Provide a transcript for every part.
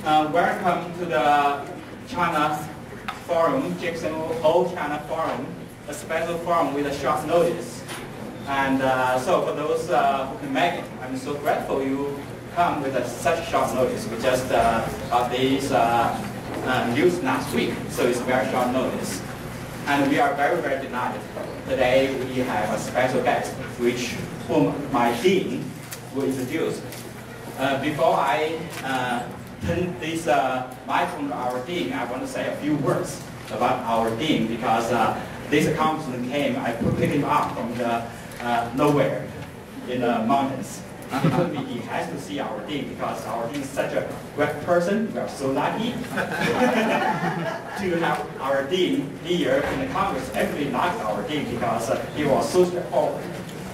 Welcome to the China Forum, Jackson Hole China Forum, a special forum with a short notice. And so for those who can make it, I'm so grateful you come with such short notice. We just got these news last week, so it's very short notice. And we are very, very delighted. Today we have a special guest, whom my dean will introduce. Before I turn this microphone to our dean, I want to say a few words about our dean, because this congressman came, I picked him up from the nowhere in the mountains. He told me he has to see our dean because our dean is such a great person. We are so lucky to have our dean here in the Congress. Everybody likes our dean because he was so straightforward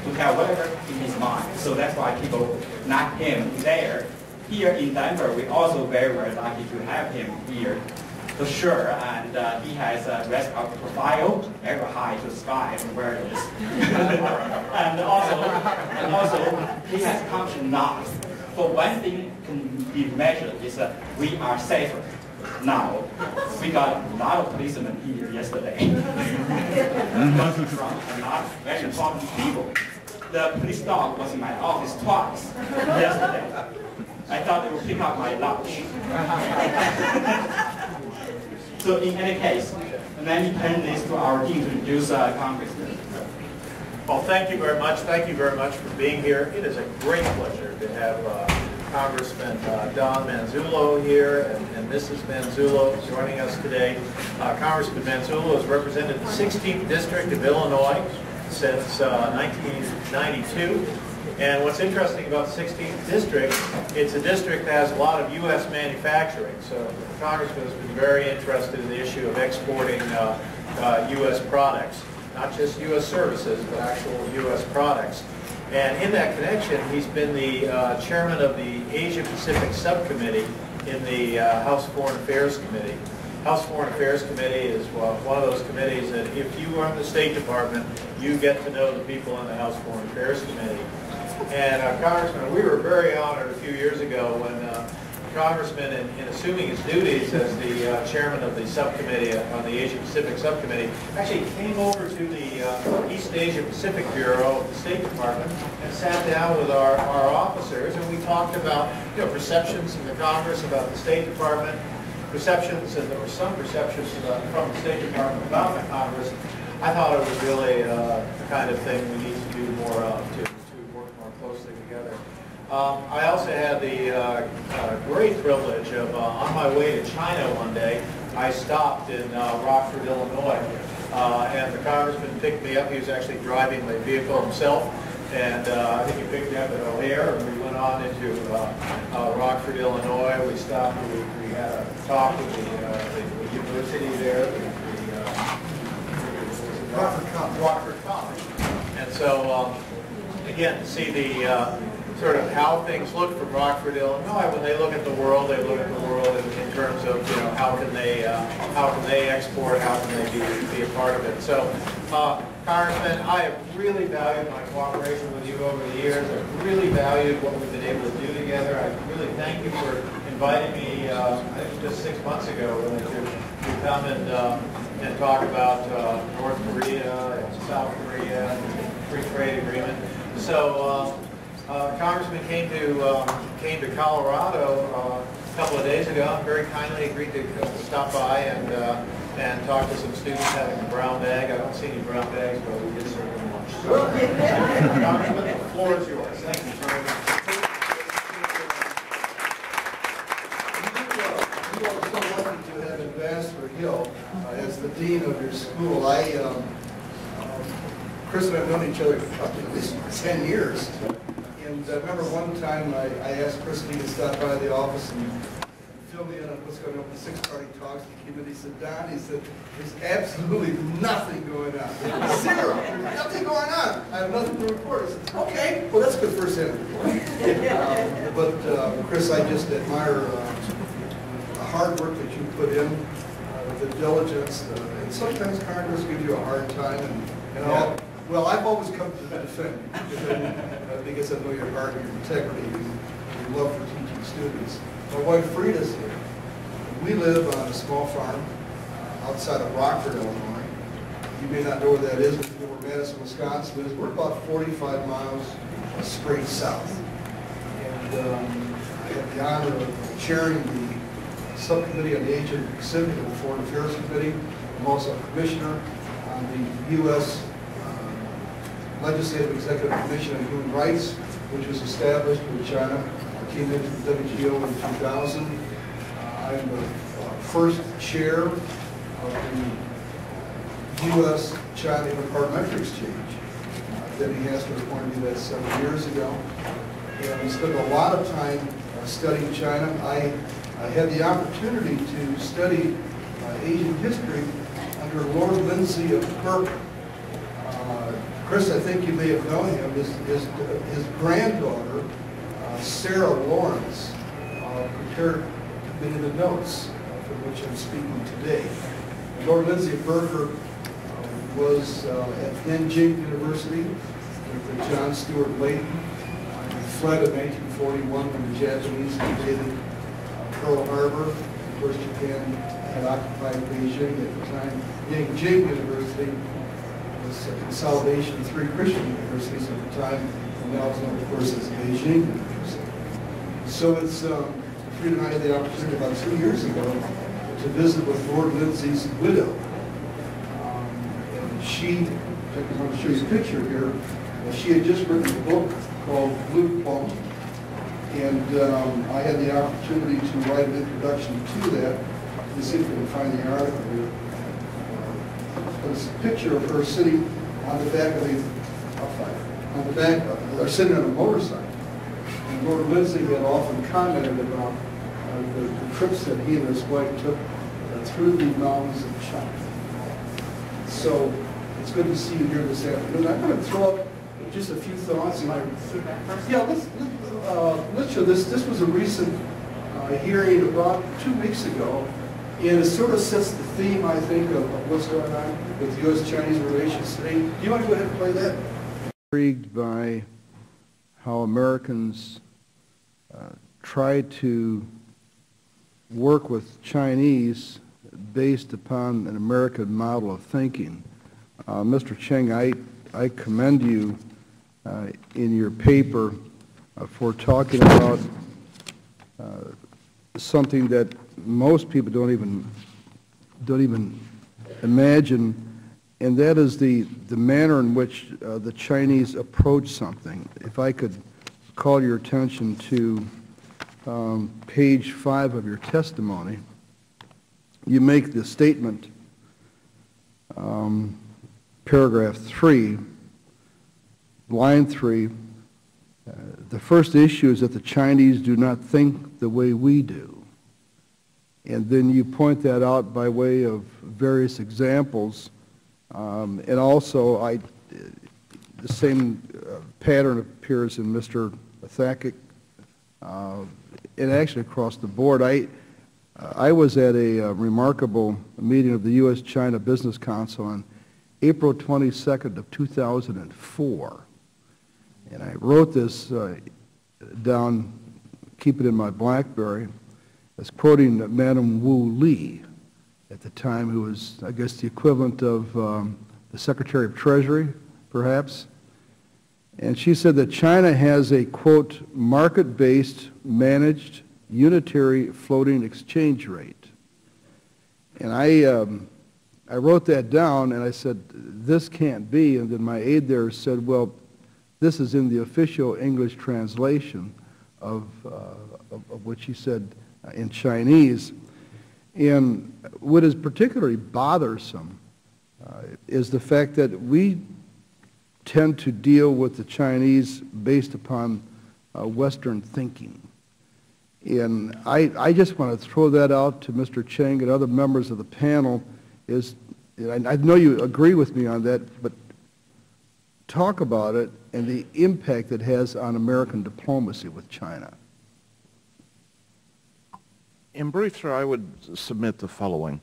to tell whatever in his mind. So that's why people like him there. Here in Denver, we're also very, very lucky to have him here for sure. And he has raised our profile very high to the sky from where it is. and also, he has accomplished not. For one thing can be measured is we are safer now. We got a lot of policemen here yesterday. From a lot of very important people. The police dog was in my office twice yesterday. I thought they would pick up my lunch. So in any case, let me turn this to our team to introduce Congressman. Well, thank you very much. Thank you very much for being here. It is a great pleasure to have Congressman Don Manzullo here and Mrs. Manzullo joining us today. Congressman Manzullo has represented the 16th District of Illinois since 1992. And what's interesting about the 16th District, it's a district that has a lot of U.S. manufacturing. So the Congressman has been very interested in the issue of exporting U.S. products, not just U.S. services, but actual U.S. products. And in that connection, he's been the chairman of the Asia Pacific Subcommittee in the House Foreign Affairs Committee. House Foreign Affairs Committee is one of those committees that if you are in the State Department, you get to know the people in the House Foreign Affairs Committee. And Congressman, we were very honored a few years ago when Congressman, in assuming his duties as the chairman of the subcommittee on the Asia Pacific Subcommittee, actually came over to the East Asia Pacific Bureau of the State Department and sat down with our officers, and we talked about perceptions in the Congress about the State Department, perceptions, and there were some perceptions from the State Department about the Congress. I thought it was really the kind of thing we need to do more of to work more closely together. I also had the great privilege of, on my way to China one day, I stopped in Rockford, Illinois, and the Congressman picked me up. He was actually driving the vehicle himself, and I think he picked me up at O'Hare, and we went on into Rockford, Illinois. We stopped, we had a talk with the university there, Rockford College. And so, again, to see the sort of how things look from Rockford, Illinois, when they look at the world, they look at the world in terms of how can they export, how can they be a part of it. So, Congressman, I have really valued my cooperation with you over the years. I've really valued what we've been able to do together. I really thank you for inviting me, I think just 6 months ago, really, to come and talk about North Korea and South Korea and the free trade agreement. So, Congressman came to Colorado a couple of days ago and very kindly agreed to stop by and talk to some students having a brown bag. I don't see any brown bags, but we did serve them lunch. So, Congressman, the floor is yours. Thank you very much. You are so lucky to have Ambassador Hill as the dean of your school. Chris and I have known each other for at least 10 years. And I remember one time I asked Chris to stop by the office and fill me in on what's going on with the six-party talks. He came in, he said, Don, he said, there's absolutely nothing going on. Zero. There's nothing going on. I have nothing to report. I said, okay, well, that's good first interview. But Chris, I just admire the hard work that you put in, the diligence, and sometimes Congress gives you a hard time. Well, I've always come to defend you because I know your heart and your integrity and your love for teaching students. My wife Frida's here. We live on a small farm outside of Rockford, Illinois. You may not know where that is, but if you know where Madison, Wisconsin is. We're about 45 miles straight south. And I have the honor of chairing the subcommittee on the Asia Pacific of the Foreign Affairs Committee. I'm also a commissioner on the U.S. Legislative Executive Commission on Human Rights, which was established when China came into the WTO in 2000. I'm the first chair of the U.S.-China Interparliamentary Exchange. Debbie Hastert appointed me that several years ago. And we spent a lot of time studying China. I had the opportunity to study Asian history under Lord Lindsay of Burke. Chris, I think you may have known him. His granddaughter, Sarah Lawrence, prepared many of the notes from which I'm speaking today. Lord Lindsay of Burke was at Nanjing University with John Stuart Layton. He fled in 1941 when the Japanese invaded Pearl Harbor. Of course, Japan had occupied Beijing at the time. Nanjing University was a consolidation of three Christian universities at the time, and now it's known, of course, as Beijing University. So it's, Frida and I had the opportunity about 2 years ago to visit with Lord Lindsay's widow. And she, I want to show you a picture here, she had just written a book called Blue Plum, and I had the opportunity to write an introduction to that. You can see if we can find the article here. There's a picture of her sitting on the back of or sitting on a motorcycle. And Lord Lindsay had often commented about the trips that he and his wife took through the mountains of China. So it's good to see you here this afternoon. I'm going to throw up just a few thoughts. Yeah, let's show this. This was a recent hearing about 2 weeks ago. And it sort of sets the theme, I think, of what's going on with U.S.-Chinese relations today. Do you want to go ahead and play that? Intrigued by how Americans try to work with Chinese based upon an American model of thinking. Mr. Cheng, I commend you in your paper for talking about something that most people don't even imagine, and that is the manner in which the Chinese approach something. If I could call your attention to page 5 of your testimony, you make the statement, paragraph 3, line 3, the first issue is that the Chinese do not think the way we do. And then you point that out by way of various examples. And also, the same pattern appears in Mr. Thackett, and actually across the board. I was at a remarkable meeting of the U.S.-China Business Council on April 22nd of 2004. And I wrote this down, keep it in my BlackBerry, as quoting Madam Wu Li at the time, who was, I guess, the equivalent of the Secretary of Treasury, perhaps. And she said that China has a, quote, market-based, managed, unitary floating exchange rate. And I wrote that down, and I said, this can't be. And then my aide there said, well, this is in the official English translation of what she said in Chinese. And what is particularly bothersome is the fact that we tend to deal with the Chinese based upon Western thinking. And I just want to throw that out to Mr. Cheng and other members of the panel. I know you agree with me on that, but talk about it and the impact it has on American diplomacy with China. In brief, sir, I would submit the following,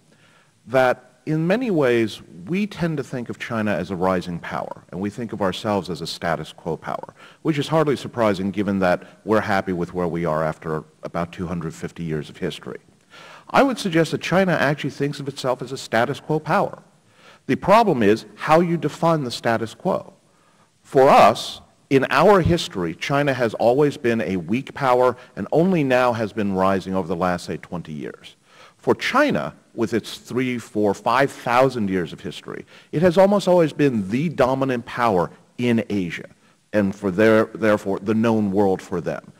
that in many ways, we tend to think of China as a rising power, and we think of ourselves as a status quo power, which is hardly surprising given that we're happy with where we are after about 250 years of history. I would suggest that China actually thinks of itself as a status quo power. The problem is how you define the status quo. For us, in our history, China has always been a weak power and only now has been rising over the last, say, 20 years. For China, with its 3,000, 4,000, 5,000 years of history, it has almost always been the dominant power in Asia and therefore the known world for them.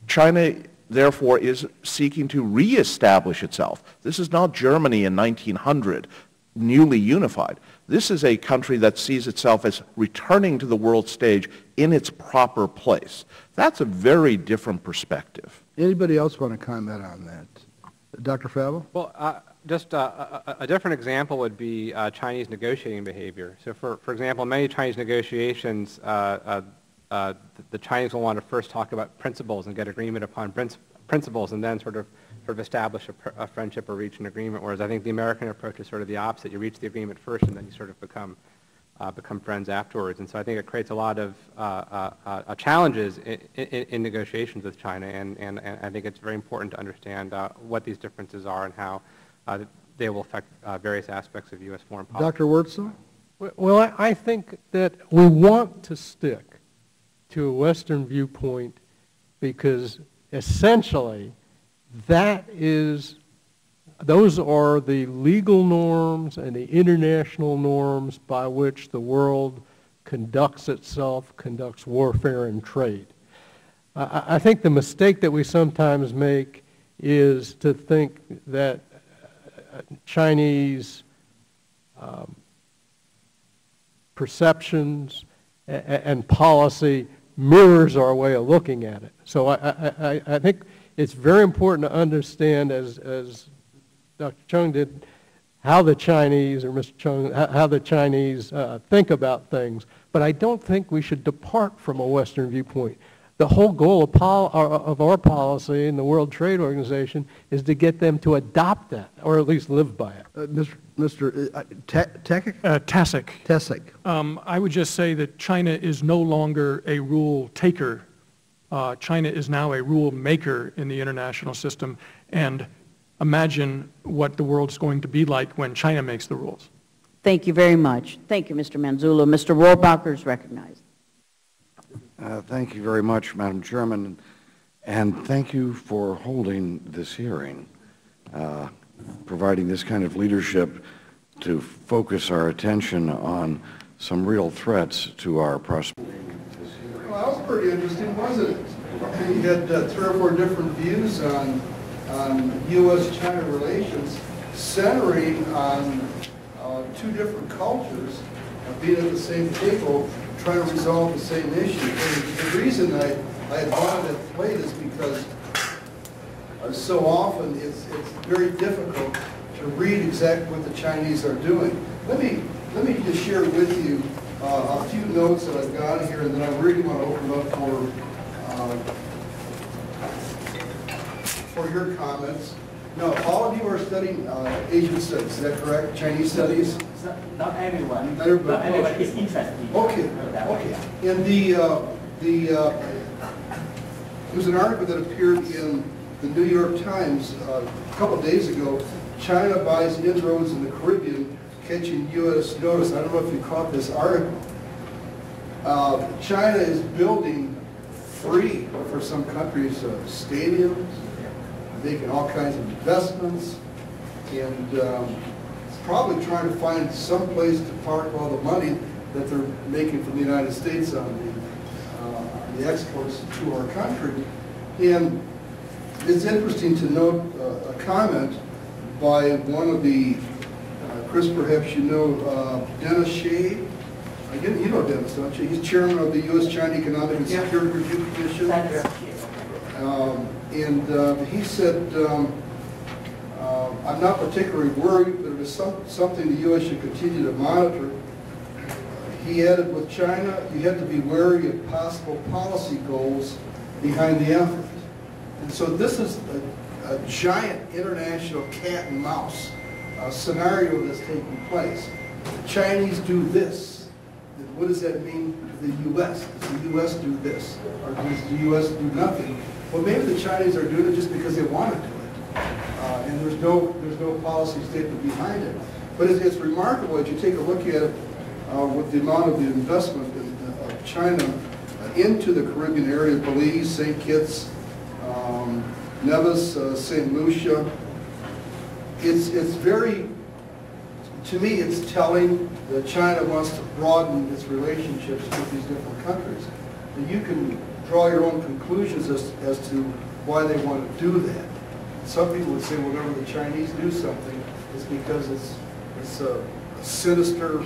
China, therefore, is seeking to reestablish itself. This is not Germany in 1900, newly unified. This is a country that sees itself as returning to the world stage in its proper place. That's a very different perspective. Anybody else want to comment on that? Dr. Favell? Well, just a different example would be Chinese negotiating behavior. So, for example, in many Chinese negotiations, the Chinese will want to first talk about principles and get agreement upon principles, and then sort of establish a friendship or reach an agreement. Whereas I think the American approach is sort of the opposite. You reach the agreement first, and then you sort of become friends afterwards. And so I think it creates a lot of challenges in negotiations with China, and I think it's very important to understand what these differences are and how they will affect various aspects of U.S. foreign policy. Dr. Wurtzel? Well, I think that we want to stick to a Western viewpoint because essentially those are the legal norms and the international norms by which the world conducts itself, conducts warfare and trade. I think the mistake that we sometimes make is to think that Chinese perceptions and policy mirrors our way of looking at it. So I think it's very important to understand, as Dr. Chung did, how the Chinese, or Mr. Chung, how the Chinese think about things. But I don't think we should depart from a Western viewpoint. The whole goal of our policy in the World Trade Organization is to get them to adopt that, or at least live by it. Mr. Tasek. Tasek. I would just say that China is no longer a rule taker. China is now a rule maker in the international system, and imagine what the world's going to be like when China makes the rules. Thank you very much. Thank you, Mr. Manzullo. Mr. Rohrbacher is recognized. Thank you very much, Madam Chairman, and thank you for holding this hearing, providing this kind of leadership to focus our attention on some real threats to our prosperity. Well, that was pretty interesting, wasn't it? You had 3 or 4 different views on U.S.-China relations, centering on 2 different cultures being at the same table, trying to resolve the same issue. And the reason I wanted it played is because so often it's very difficult to read exactly what the Chinese are doing. Let me just share with you a few notes that I've got here, and then I really want to open up for your comments. Now, all of you are studying Asian studies, is that correct? Chinese studies? Not everyone. Not everybody. Not everybody is interested. Okay. And there's an article that appeared in the New York Times a couple of days ago. China buys inroads in the Caribbean, catching U.S. notice. I don't know if you caught this article. China is building free for some countries stadiums, making all kinds of investments, and probably trying to find some place to park all the money that they're making from the United States on the exports to our country. And it's interesting to note a comment by one of the, Chris, perhaps you know, Dennis Shea. You know Dennis, don't you? He's chairman of the U.S.-China Economic and Security Review Commission. And he said, I'm not particularly worried, but it is something the U.S. should continue to monitor. He added, with China, you have to be wary of possible policy goals behind the effort. And so this is a giant international cat and mouse scenario that's taking place. The Chinese do this. Then what does that mean to the U.S.? Does the U.S. do this? Or does the U.S. do nothing? Well, maybe the Chinese are doing it just because they want to do it. And there's no policy statement behind it. But it's remarkable as you take a look at it with the amount of the investment of China into the Caribbean area, Belize, St. Kitts, Nevis, St. Lucia. It's very, to me, it's telling that China wants to broaden its relationships with these different countries. And you can draw your own conclusions as to why they want to do that. Some people would say, well, whenever the Chinese do something, it's because it's a sinister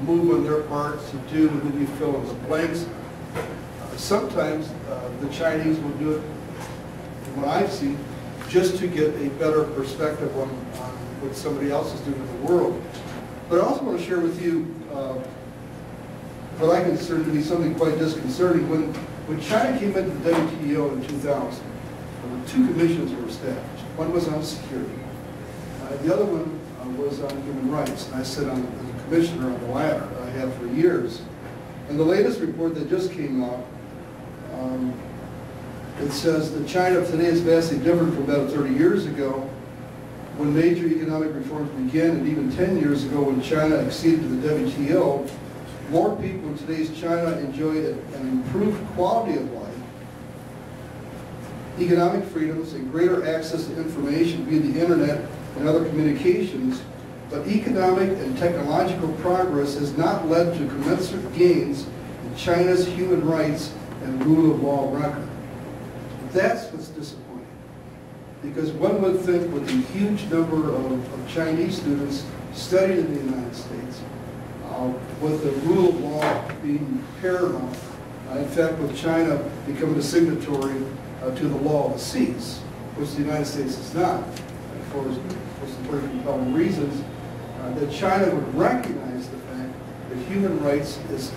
move on their part to do, and then you fill in the blanks. Sometimes the Chinese will do it, from what I've seen, just to get a better perspective on what somebody else is doing in the world. But I also want to share with you what I consider to be something quite disconcerting. When China came into the WTO in 2000, there were two commissions that were established. One was on security. The other one was on human rights. And I sat on as a commissioner on the latter. I have for years. And the latest report that just came out, it says that China of today is vastly different from about 30 years ago, when major economic reforms began, and even 10 years ago when China acceded to the WTO. More people in today's China enjoy an improved quality of life, economic freedoms, and greater access to information via the internet and other communications, but economic and technological progress has not led to commensurate gains in China's human rights and rule of law record. That's what's disappointing. Because one would think with the huge number of Chinese students studied in the United States, with the rule of law being paramount, in fact with China becoming a signatory to the law of the seas, which the United States is not, for some very compelling reasons, that China would recognize the fact that human rights is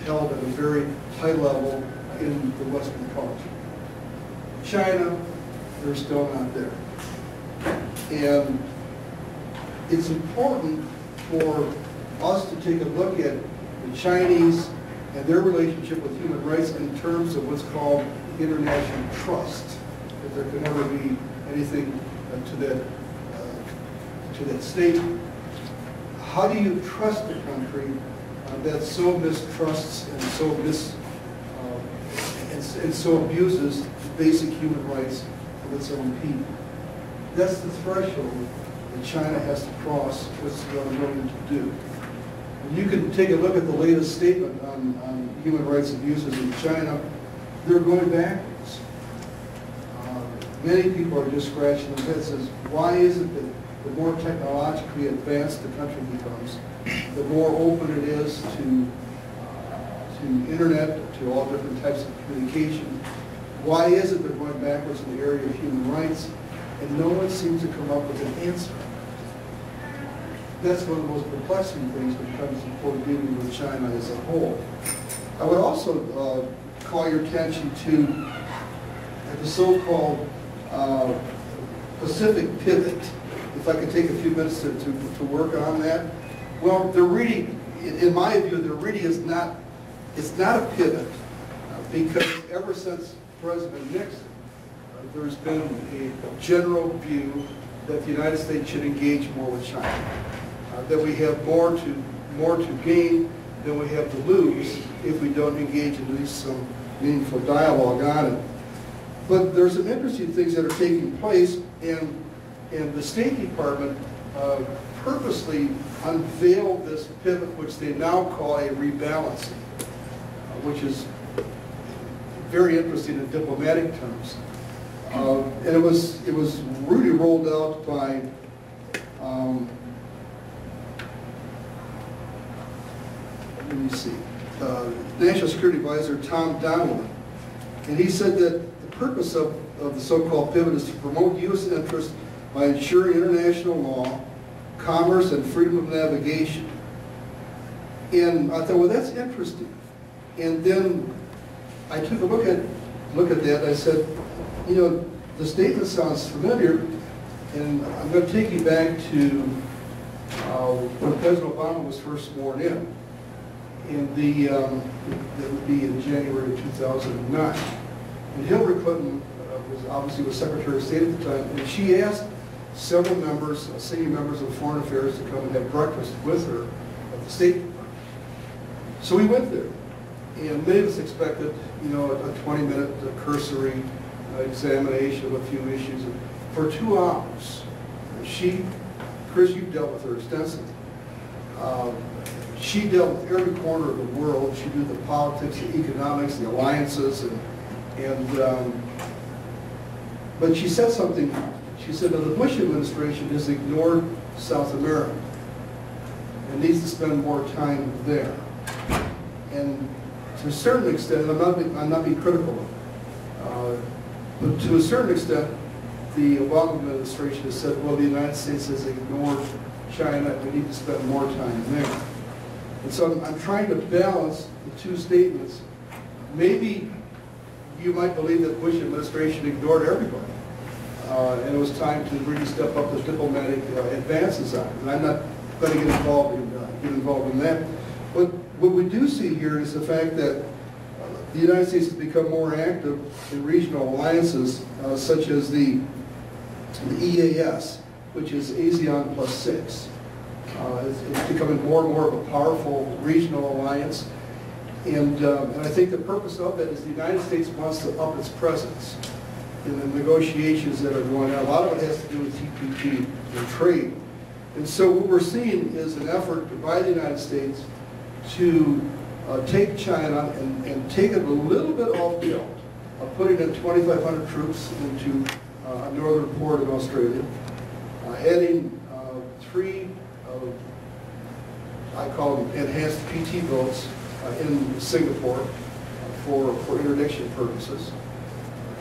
held at a very high level in the Western culture. China, they're still not there. And it's important for us to take a look at the Chinese and their relationship with human rights in terms of what's called international trust. That there can never be anything to that statement. How do you trust a country that so mistrusts and so abuses basic human rights of its own people? That's the threshold that China has to cross, which they're willing to do. And you can take a look at the latest statement on human rights abuses in China. They're going backwards. Many people are just scratching their heads and says, why is it that the more technologically advanced the country becomes, the more open it is to internet, to all different types of communication? Why is it they're going backwards in the area of human rights? And no one seems to come up with an answer. That's one of the most perplexing things when it comes to dealing with China as a whole. I would also call your attention to the so-called Pacific pivot. If I could take a few minutes to work on that. Well, there really, in my view, there really is not, it's not a pivot because ever since President Nixon, there's been a general view that the United States should engage more with China. That we have more to gain than we have to lose if we don't engage in at least some meaningful dialogue on it. But there's some interesting things that are taking place, and the State Department purposely unveiled this pivot, which they now call a rebalancing, which is very interesting in diplomatic terms. And it was really rolled out by let me see, National Security Advisor Tom Donilon. And he said that the purpose of the so-called pivot is to promote U.S. interests by ensuring international law, commerce, and freedom of navigation. And I thought, well, that's interesting. And then I took a look at that, and I said, you know, the statement sounds familiar, and I'm going to take you back to when President Obama was first sworn in that would be in January of 2009. And Hillary Clinton was Secretary of State at the time, and she asked several members, senior members of Foreign Affairs, to come and have breakfast with her at the State Department. So we went there, and many of us expected, a 20-minute cursory examination of a few issues. And for 2 hours, Chris, you've dealt with her extensively. She dealt with every corner of the world. She knew the politics, the economics, the alliances, but she said something. She said that the Bush administration has ignored South America and needs to spend more time there. And to a certain extent, I'm not being critical of it, but to a certain extent, the Obama administration has said, well, the United States has ignored China, we need to spend more time there. And so I'm trying to balance the two statements. Maybe you might believe that the Bush administration ignored everybody, and it was time to really step up the diplomatic advances on it. And I'm not going to get involved in that. But what we do see here is the fact that the United States has become more active in regional alliances, such as the EAS, which is ASEAN plus 6. It's becoming more and more of a powerful regional alliance. And I think the purpose of that is the United States wants to up its presence in the negotiations that are going on. A lot of it has to do with TPP and trade. And so what we're seeing is an effort by the United States to take China and take it a little bit off guilt, putting in 2,500 troops into a northern port in Australia, adding 3, I call them enhanced PT boats in Singapore for interdiction purposes,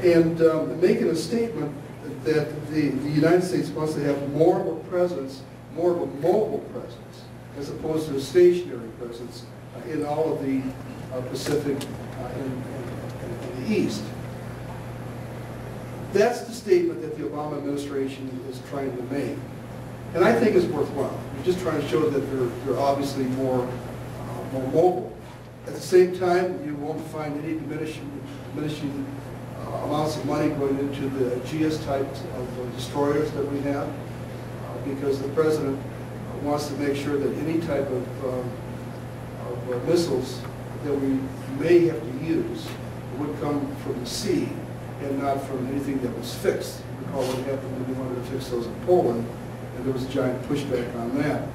and making a statement that the United States wants to have more of a presence, more of a mobile presence, as opposed to a stationary presence in all of the Pacific in the East. That's the statement that the Obama administration is trying to make. And I think it's worthwhile. We're just trying to show that they're obviously more mobile. At the same time, you won't find any diminishing amounts of money going into the GS types of destroyers that we have, because the President wants to make sure that any type of missiles that we may have to use would come from the sea and not from anything that was fixed. You recall what happened when they wanted to fix those in Poland, and there was a giant pushback on that.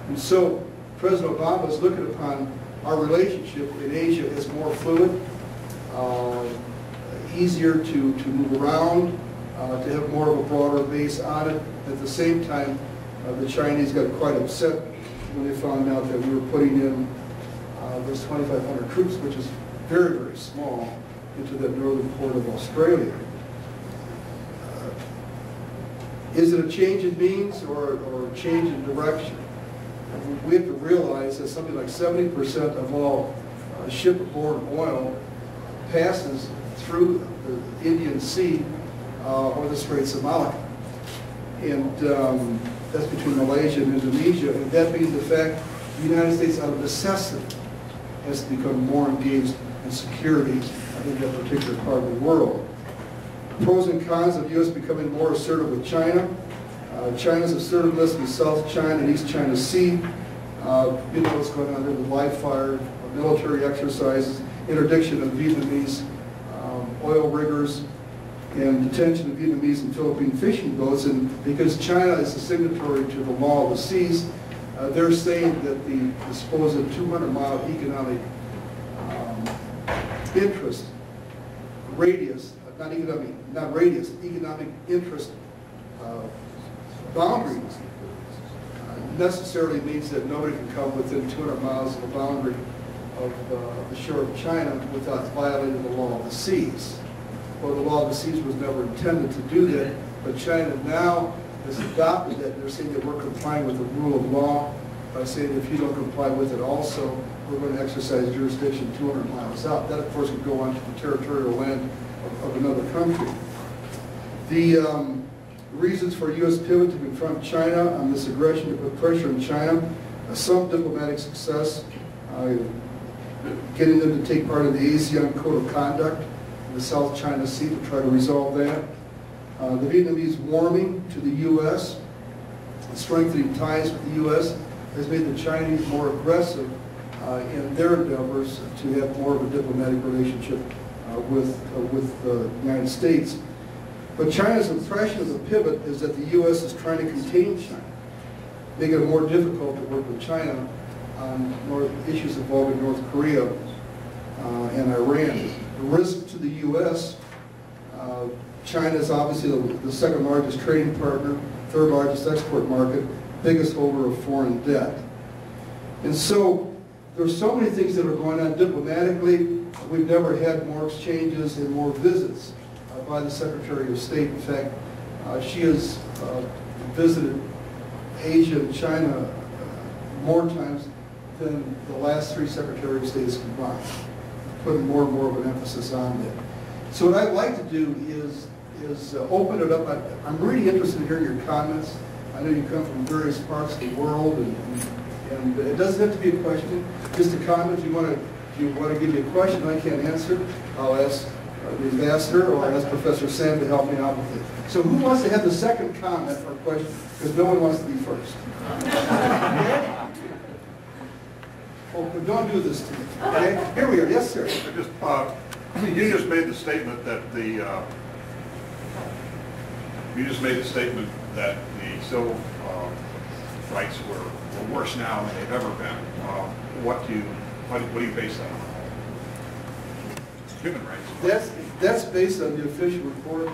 And so President Obama is looking upon our relationship in Asia as more fluid, easier to move around, to have more of a broader base on it. At the same time, the Chinese got quite upset when they found out that we were putting in those 2,500 troops, which is very, very small, into the northern port of Australia. Is it a change in means or a change in direction? We have to realize that something like 70% of all shipborne oil passes through the Indian Sea or the Straits of Malacca. And that's between Malaysia and Indonesia. And that being the fact, the United States, out of necessity, has to become more engaged in security in that particular part of the world. Pros and cons of the U.S. becoming more assertive with China. China's assertiveness in the South China and East China Sea. You know what's going on there with live fire, military exercises, interdiction of Vietnamese oil riggers, and detention of Vietnamese and Philippine fishing boats. And because China is a signatory to the law of the seas, they're saying that the supposed 200-mile economic interest radius, economic interest boundary necessarily means that nobody can come within 200 miles of the boundary of the shore of China without violating the law of the seas. Well, the law of the seas was never intended to do that, but China now has adopted that. They're saying that we're complying with the rule of law by saying if you don't comply with it also, we're going to exercise jurisdiction 200 miles out. That, of course, would go onto the territorial land of another country. Reasons for U.S. pivot to confront China on this aggression to put pressure on China. Some diplomatic success, getting them to take part in the ASEAN Code of Conduct in the South China Sea to try to resolve that. The Vietnamese warming to the U.S., strengthening ties with the U.S. has made the Chinese more aggressive in their endeavors to have more of a diplomatic relationship with the United States. But China's impression of the pivot is that the U.S. is trying to contain China, make it more difficult to work with China on issues involving North Korea and Iran. The risk to the U.S., China is obviously the second largest trading partner, third largest export market, biggest holder of foreign debt. And so there's so many things that are going on diplomatically. We've never had more exchanges and more visits by the Secretary of State. In fact, she has visited Asia and China more times than the last 3 Secretaries of State combined, putting more and more of an emphasis on that. So what I'd like to do is open it up. I'm really interested in hearing your comments. I know you come from various parts of the world, and it doesn't have to be a question, just a comment. If you want to give me a question I can't answer, I'll ask the ambassador or I'll ask Professor Sam to help me out with it. So who wants to have the second comment or question? Because no one wants to be first. Oh, but don't do this to me. Okay? Here we are. Yes, sir. You just made the statement that the civil rights were worse now than they've ever been. What do you base that on? Human rights. That's based on the official report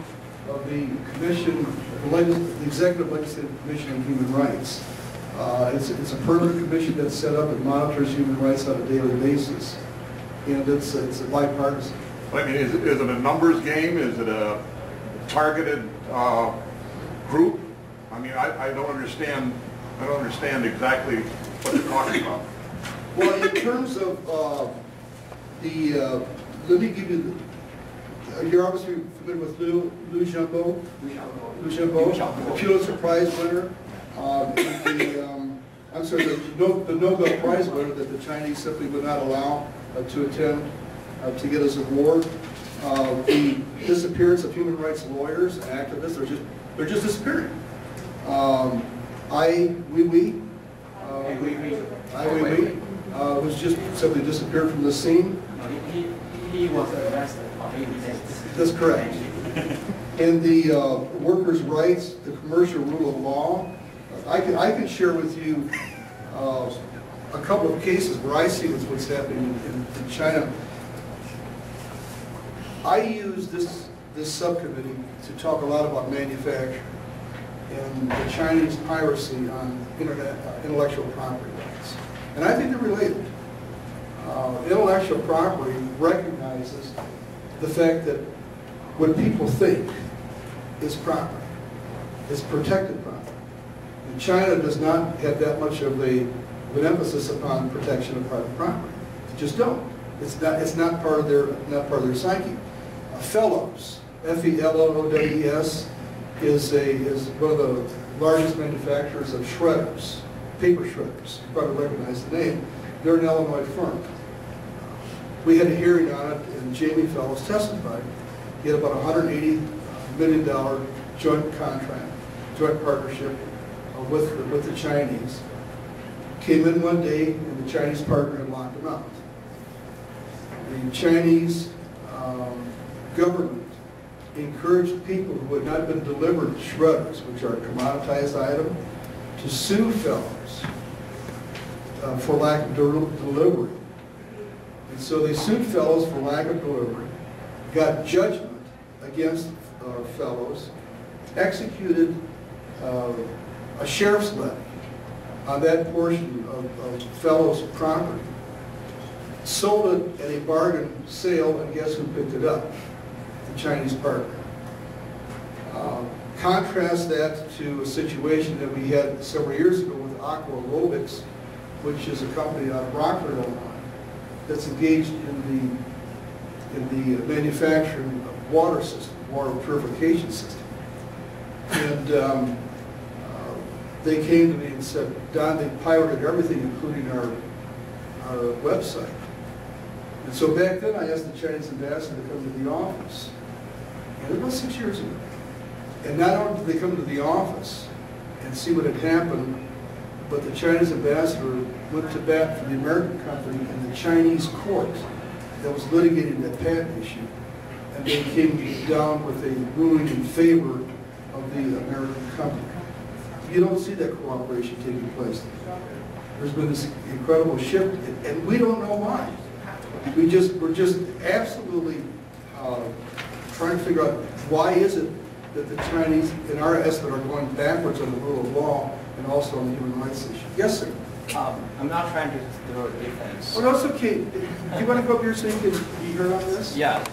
of the Commission, the Executive Legislative Commission on Human Rights. It's a permanent commission that's set up and monitors human rights on a daily basis, and it's a bipartisan. I mean, is it a numbers game? Is it a targeted group? I mean, I don't understand exactly what you're talking about. Well, in terms of let me give you you're obviously familiar with Liu Xiaobo, the Pulitzer Prize winner. I'm sorry, the Nobel Prize winner that the Chinese simply would not allow to attend to get his award. The disappearance of human rights lawyers and activists, they're just disappearing. Ai Weiwei was just simply disappeared from the scene. He was arrested. That's correct. And the workers' rights, the commercial rule of law, I can share with you a couple of cases where I see what's happening in China. I use this subcommittee to talk a lot about manufacturing and the Chinese piracy on intellectual property rights. And I think they're related. Intellectual property recognizes the fact that what people think is property, is protected property. And China does not have that much of an emphasis upon protection of private property. They just don't. It's not part of their psyche. Fellows, F-E-L-L-O-W-E-S, is one of the largest manufacturers of shredders, paper shredders. You probably recognize the name. They're an Illinois firm. We had a hearing on it, and Jamie Fellows testified. He had about a $180 million joint contract, joint partnership with the Chinese. Came in one day, and the Chinese partner had locked him out. The Chinese government encouraged people who had not been delivered shredders, which are a commoditized item, to sue Fellows for lack of delivery. And so they sued Fellows for lack of delivery, got judgment against Fellows, executed a sheriff's levy on that portion of Fellows' property, sold it at a bargain sale, and guess who picked it up? The Chinese partner. Contrast that to a situation that we had several years ago with Aqua Aerobics, which is a company out of Rockford, Illinois, that's engaged in the manufacturing of water purification system. And they came to me and said, Don, they pirated everything, including our website. And so back then I asked the Chinese ambassador to come to the office. And it was 6 years ago. And not only did they come to the office and see what had happened, but the Chinese ambassador went to bat for the American company in the Chinese court that was litigating that patent issue. And they came down with a ruling in favor of the American company. You don't see that cooperation taking place. There's been this incredible shift, and we don't know why. We're just absolutely trying to figure out why is it that the Chinese, in our estimate, are going backwards on the rule of law and also on the human rights issue. Yes, sir. I'm not trying to throw a defense. Oh, no, it's okay. Do you want to go up here so you can be heard on this? Yeah.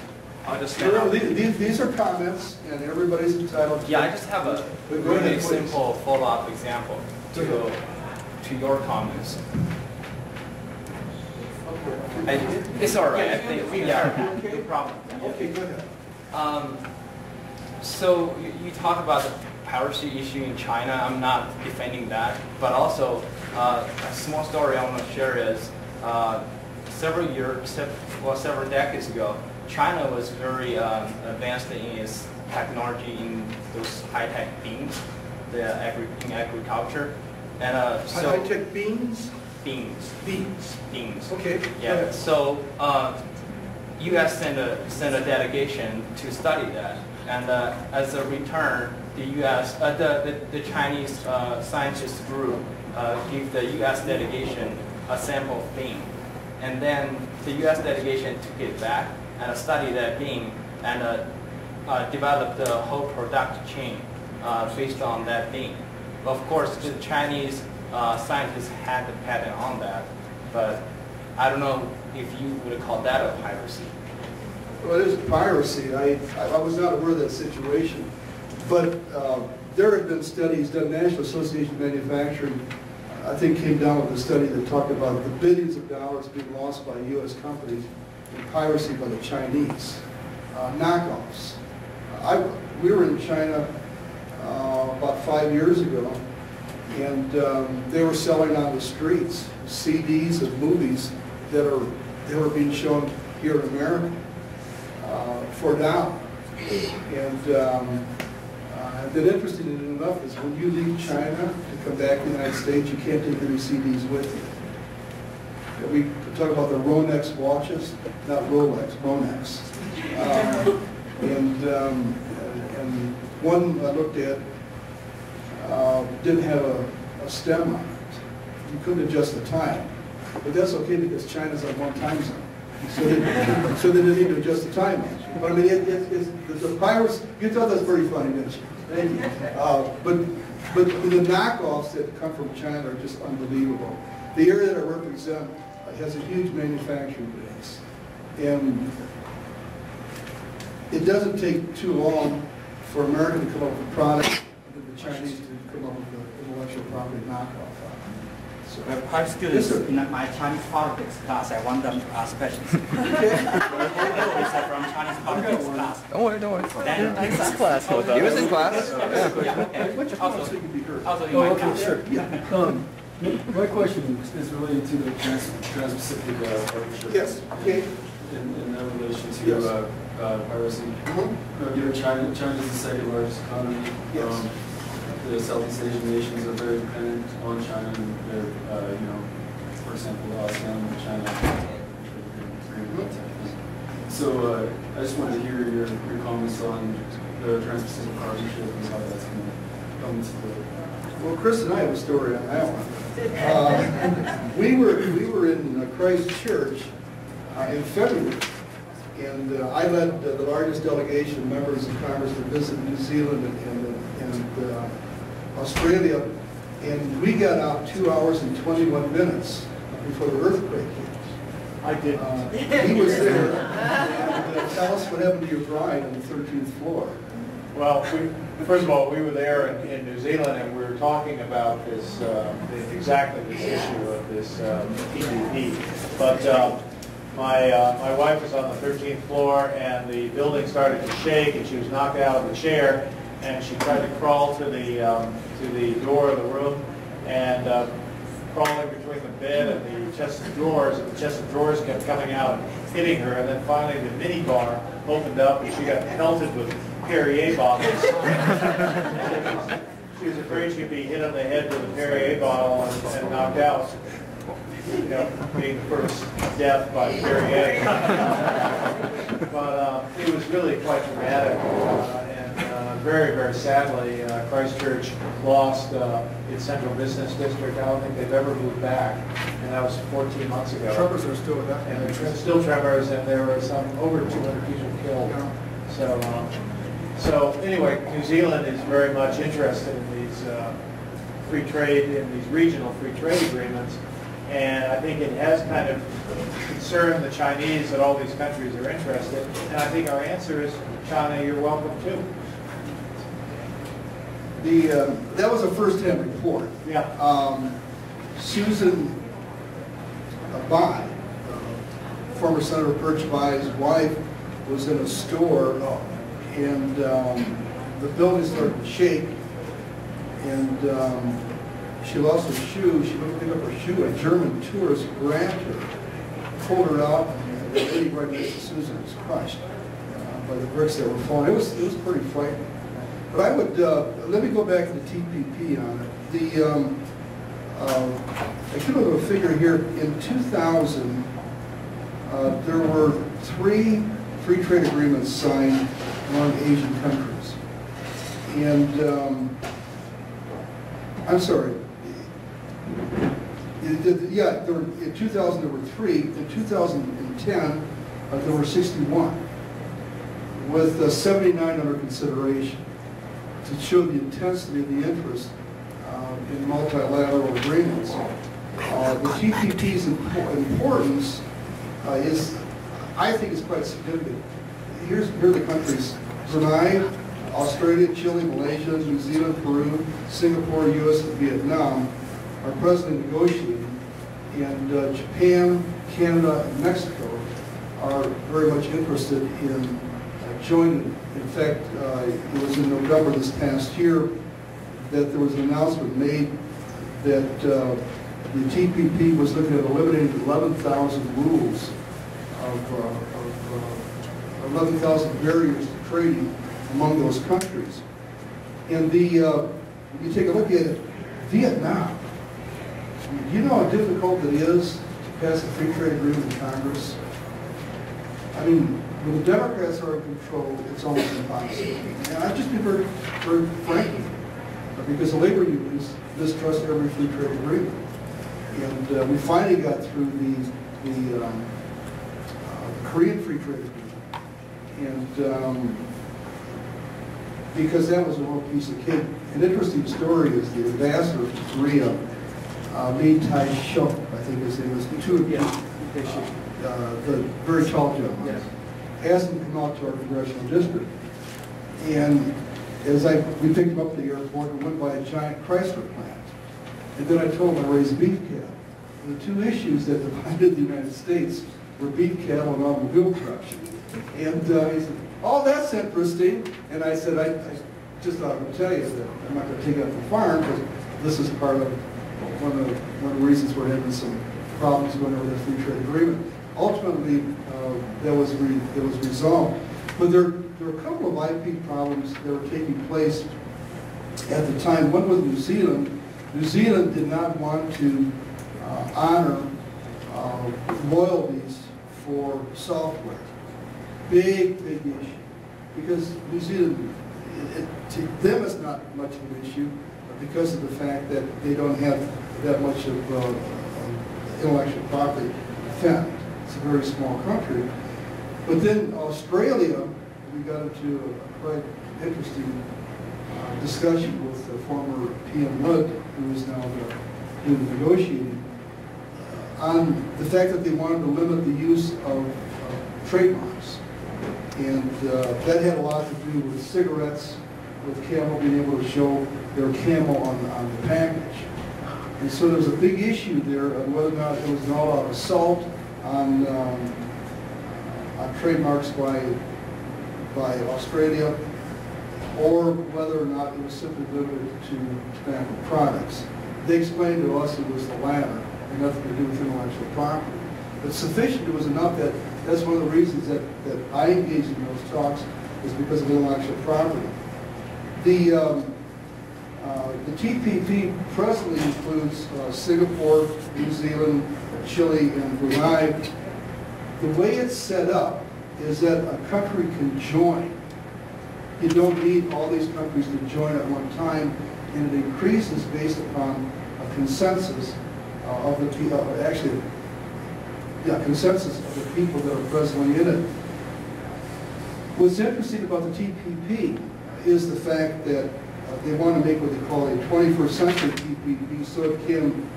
I'll just These are comments, and everybody's entitled to. Yeah, I just have a really simple follow-up example to your comments. It's all right. I think no problem. Okay, go ahead. So you talk about the piracy issue in China. I'm not defending that, but also a small story I want to share is several decades ago, China was very advanced in its technology in those high-tech beans, in agriculture, and so high-tech beans. Beans. Okay. Yeah. So U.S. sent a delegation to study that, and as a return, the U.S. the Chinese scientist group gave the U.S. delegation a sample of bean, and then the U.S. delegation took it back and studied that bean and developed the whole product chain based on that bean. Of course, the Chinese scientists had the patent on that, but I don't know if you would call that a piracy. Well, it is piracy. I was not aware of that situation, but there have been studies done. National Association of Manufacturing, I think, came down with a study that talked about the billions of dollars being lost by U.S. companies in piracy by the Chinese. Knockoffs. We were in China about 5 years ago, and they were selling on the streets CDs of movies that were being shown here in America for $1. And then interestingly enough is when you leave China to come back to the United States, you can't take any CDs with you. We talk about the Rolex watches, not Rolex, Rolex. And one I looked at didn't have a stem on it. You couldn't adjust the time. But that's okay because China's on one time zone. So they didn't need to adjust the time. But I mean, the pirates, you thought that was very funny, didn't you? Thank you. But the knockoffs that come from China are just unbelievable. The area that I represent has a huge manufacturing base. And it doesn't take too long for America to come up with a product and then the Chinese to come up with an intellectual property knockoff. So, high students in my Chinese politics class, I want them to ask questions. From Chinese politics class. Don't worry. Then, Next class. He was in class. Also in my class. Sure. My question is related to the Trans-Pacific Partnership. Yes. Okay. In relation to piracy. Given China's the second largest economy. Yes. The Southeast Asian nations are very dependent on China, and they're, for example, ASEAN and China. So I just wanted to hear your comments on the Trans-Pacific Partnership and how that's going to come into play. Well, Chris and I have a story on that one. We were in Christchurch in February, and I led the largest delegation of members of Congress to visit New Zealand and Australia, and we got out 2 hours and 21 minutes before the earthquake hit. I did. He was there. And, tell us what happened to your bride on the 13th floor. Well, first of all, we were there in New Zealand, and we were talking about this, exactly this issue of this PPP. But my wife was on the 13th floor, and the building started to shake, and she was knocked out of the chair. and she tried to crawl to the door of the room, and crawling between the bed and the chest of drawers, and the chest of drawers kept coming out and hitting her, and then finally the mini bar opened up and she got pelted with Perrier bottles. She was afraid she'd be hit on the head with a Perrier bottle and knocked out. You know, being the first death by Perrier. But it was really quite dramatic. Very, very sadly, Christchurch lost its central business district. I don't think they've ever moved back, and that was 14 months ago. Tremors are still there. And there's still tremors, and there were over 200 people killed. Yeah. So anyway, New Zealand is very much interested in these free trade, in these regional free trade agreements, and I think it has kind of concerned the Chinese that all these countries are interested. And I think our answer is, China, you're welcome too. That was a first-hand report. Yeah. Susan Bai, former Senator Birch Bai's wife, was in a store, and the building started to shake, and she lost her shoe. She went to pick up her shoe. A German tourist grabbed her, pulled her out, and the lady right next to Susan was crushed by the bricks that were falling. It was pretty frightening. But I would, let me go back to the TPP on it. I came up with a figure here. In 2000, there were 3 free trade agreements signed among Asian countries. And, I'm sorry. Yeah, in 2000 there were 3. In 2010, there were 61, with 79 under consideration, to show the intensity of the interest in multilateral agreements. The TPP's importance is, I think, is quite significant. Here are the countries: Brunei, Australia, Chile, Malaysia, New Zealand, Peru, Singapore, US, and Vietnam are presently negotiating, and Japan, Canada, and Mexico are very much interested in joining. In fact, it was in November this past year that there was an announcement made that the TPP was looking at eliminating 11,000 rules of 11,000 barriers to trading among those countries. And when you take a look at it, Vietnam, do you know how difficult it is to pass a free trade agreement in Congress? I mean, when the Democrats are in control, it's almost impossible. And I've just been very, very frank with you, because the labor unions distrust every free trade agreement. And we finally got through the Korean free trade agreement. And because that was a little piece of cake. An interesting story is the ambassador to Korea, Lee Tai-shuk, I think his name was, the very tall gentleman. Yes. Asked him to come out to our congressional district. And as we picked him up at the airport and went by a giant Chrysler plant. And then I told him I raised beef cattle. And the 2 issues that divided the United States were beef cattle and automobile production. And he said, oh, that's interesting. And I said, I just thought I would tell you that I'm not going to take up the farm, because this is part of one of the reasons we're having some problems going over the free trade agreement. Ultimately, that was resolved. But there were a couple of IP problems that were taking place at the time. One was New Zealand. New Zealand did not want to honor royalties for software. Big issue. Because New Zealand, to them it's not much of an issue, because of the fact that they don't have that much of intellectual property to defend. It's a very small country. But then Australia, we got into a quite interesting discussion with the former PM Wood, who is now doing the negotiating, on the fact that they wanted to limit the use of trademarks. And that had a lot to do with cigarettes, with Camel being able to show their Camel on the package. And so there was a big issue there on whether or not it was an all-out assault on trademarks by Australia. or whether or not it was simply limited to tobacco products. They explained to us it was the latter, and nothing to do with intellectual property. But sufficient was enough that that's one of the reasons that I engaged in those talks is because of intellectual property. The TPP presently includes Singapore, New Zealand, Chile, and Brunei. The way it's set up is that a country can join. You don't need all these countries to join at one time, and it increases based upon a consensus of the people, consensus of the people that are presently in it. What's interesting about the TPP is the fact that they want to make what they call a 21st century TPP, so it can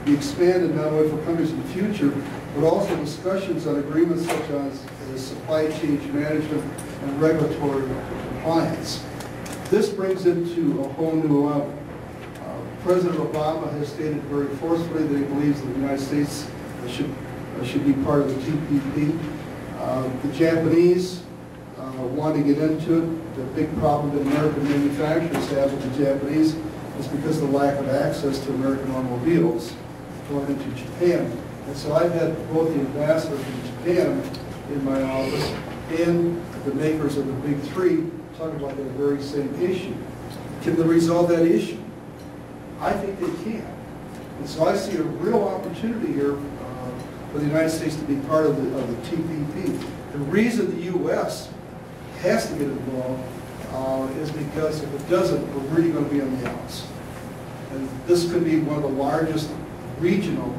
be expanded not only for countries in the future, but also discussions on agreements such as supply chain management and regulatory compliance. This brings it to a whole new level. President Obama has stated very forcefully that he believes that the United States should be part of the TPP. The Japanese want to get into it. The big problem that American manufacturers have with the Japanese is because of the lack of access to American automobiles going into Japan. And so I've had both the ambassador from Japan in my office and the makers of the big three talk about that very same issue. Can they resolve that issue? I think they can. And so I see a real opportunity here for the United States to be part of the TPP. The reason the U.S. has to get involved is because if it doesn't, we're really going to be on the outs. And this could be one of the largest regional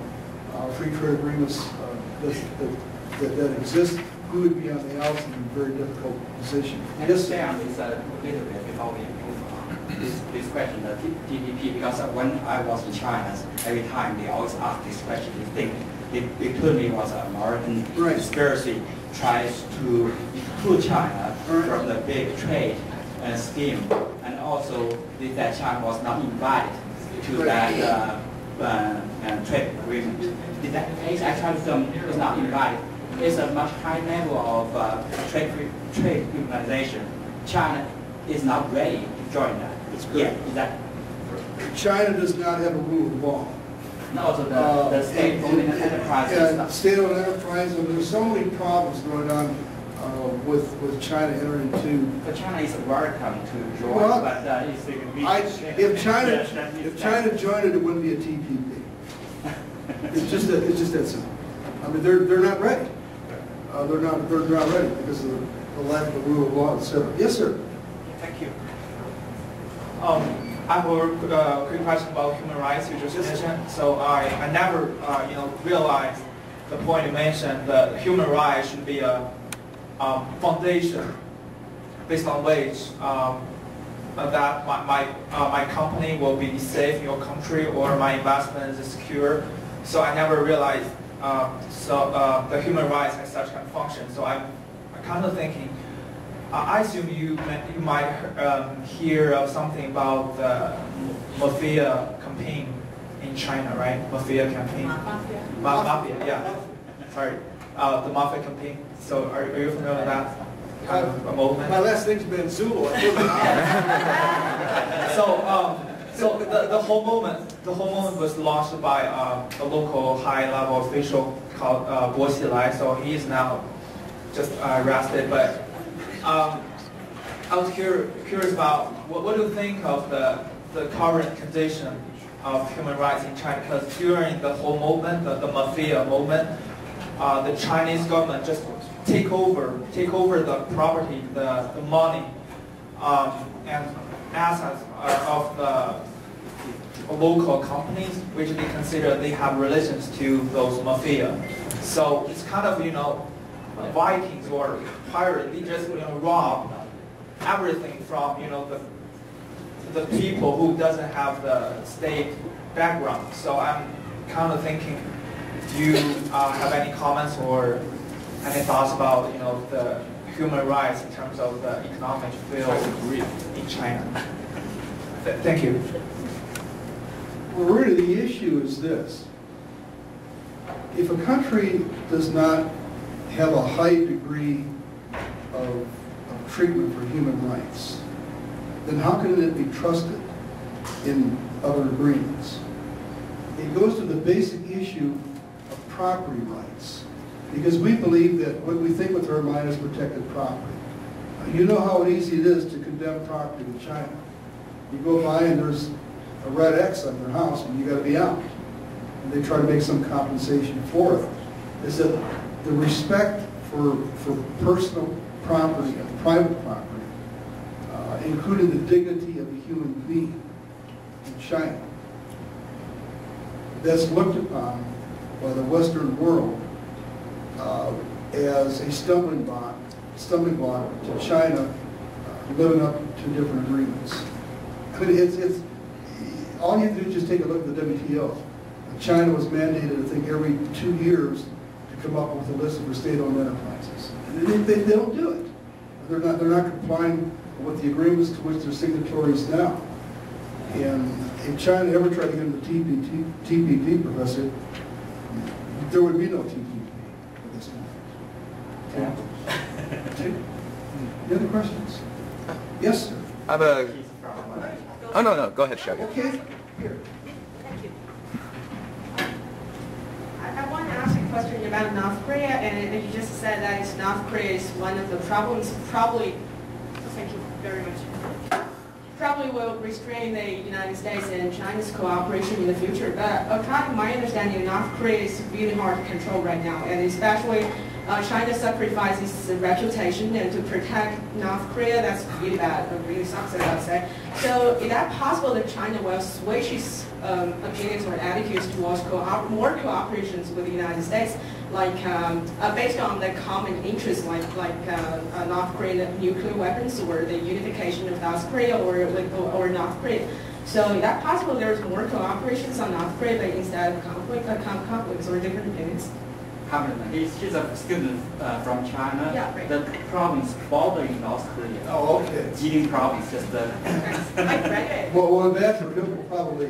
free trade agreements that exist. We would be on the outs in a very difficult position. I understand this a little bit before we move on. This question, the TPP, because when I was in China, every time they always ask this question, they told me it was an American conspiracy tries to exclude China from the big trade scheme, and also that China was not invited to that trade agreement. Is that the case? Actually, some is not invited. It's a much higher level of trade liberalization. China is not ready to join that. It's good. Yeah, is that? China does not have a rule of law. No, so the state-owned enterprise. Yeah, state-owned enterprise, and there's so many problems going on with China entering into. But China is welcome to join, well, but if China joined it, it wouldn't be a TPP. It's just that simple. I mean, they're not ready. They're not ready because of the lack of the rule of law, etc. Yes, sir. Thank you. I have a quick question about human rights you just mentioned. So I never realized the point you mentioned that human rights should be a foundation based on which that my company will be safe in your country or my investment is secure. So I never realized the human rights has such kind of function. So I'm kind of thinking, I assume you might hear of something about the mafia campaign in China, right? Mafia campaign. Mafia, yeah. Sorry, the mafia campaign. So are you familiar with that kind of a movement? My last name's Manzullo. So the whole movement was launched by a local high-level official called Bo Xilai. So he is now just arrested. But I was curious about what do you think of the current condition of human rights in China? Because during the whole movement, the mafia movement, the Chinese government just take over the property, the money, and assets of the local companies, which they consider they have relations to those mafia. So it's kind of Vikings or pirates. They just rob everything from the people who doesn't have the state background. So I'm kind of thinking, do you have any comments or any thoughts about the human rights in terms of the economic field in China? Thank you. Well, really, the issue is this. If a country does not have a high degree of treatment for human rights, then how can it be trusted in other agreements? It goes to the basic issue of property rights, because we believe that what we think with our mind is protected property. You know how easy it is to condemn property in China. You go by and there's a red X on your house and you got to be out. And they try to make some compensation for it. Is that the respect for personal property and private property, including the dignity of a human being in China, that's looked upon by the Western world as a stumbling block to China living up to different agreements. I mean, it's all you have to do is just take a look at the WTO. China was mandated, I think, every 2 years to come up with a list of state-owned enterprises. And they don't do it. They're not complying with the agreements to which they're signatories now. And if China ever tried to get into TPP, Professor, there would be no TPP at this moment. Okay. Any other questions? Yes, sir. I have a... Oh, no, go ahead, Shaggy. Okay. Here. Thank you. I want to ask a question about North Korea, and you just said that North Korea is one of the problems. Probably, thank you very much. Probably will restrain the United States and China's cooperation in the future. But according to my understanding, North Korea is really hard to control right now, and especially China sacrifices its reputation, and to protect North Korea, that's really bad, really sucks, I would say. So is that possible that China will switch its opinions or attitudes towards more cooperations with the United States, like based on the common interests, like North Korean nuclear weapons, or the unification of South Korea, or North Korea? So is that possible there's more cooperations on North Korea, but instead of conflicts or different opinions? He's a student from China. Yeah, right. The province bordering North Korea. Oh, okay. Eating province, just Well, Ambassador will probably,